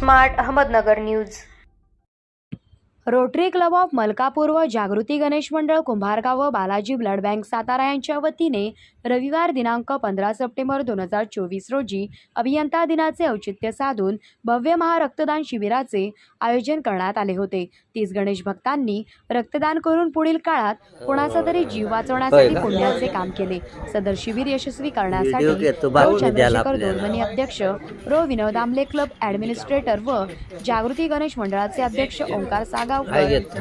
Smart Ahmednagar news. Rotary club of Malkapur व जागृती गणेश मंडळ कुंभारगाव व बालाजी ब्लड बँक सातारा यांच्या वतीने रविवार दिनांक 15 सप्टेंबर 2024 रोजी अभियंता दिनाचे औचित्य साधून भव्य महारक्तदान शिबिराचे आयोजन करण्यात आले होते। 30 गणेश भक्तांनी रक्तदान करून पुढील काळात कोणाचा तरी जीव वाचवण्यासाठी पुण्याचे काम केले। सदर शिबिर यशस्वी करण्यासाठी चंद्रशेखर दोरमनी अध्यक्ष, रो विनोद आमले क्लब ॲडमिनिस्ट्रेटर व जागृती गणेश मंडळाचे अध्यक्ष ओंकार सागावकर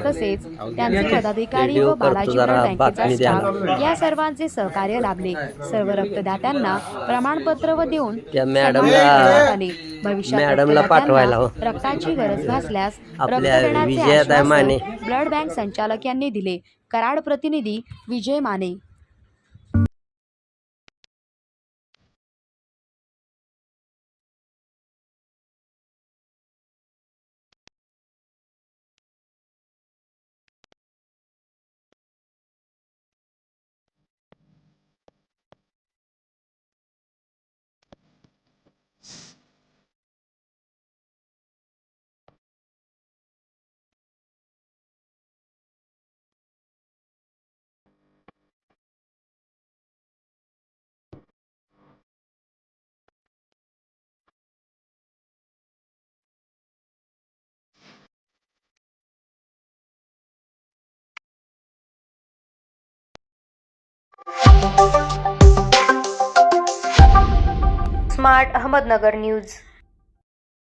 तसेच त्यांचे पदाधिकारी व बालाजी ब्लड बँकेचा स्टाफ या सर्वांचे सहकार्य लाभले। सर्व रक्तदात्यांना प्रमाणपत्र व देऊन भविष्यात रक्ताची गरज भासल्यास रक्त देण्याचे आश्वासन ब्लड बँक संचालक यांनी दिले। कराड प्रतिनिधी विजय माने। Smart Ahmednagar news.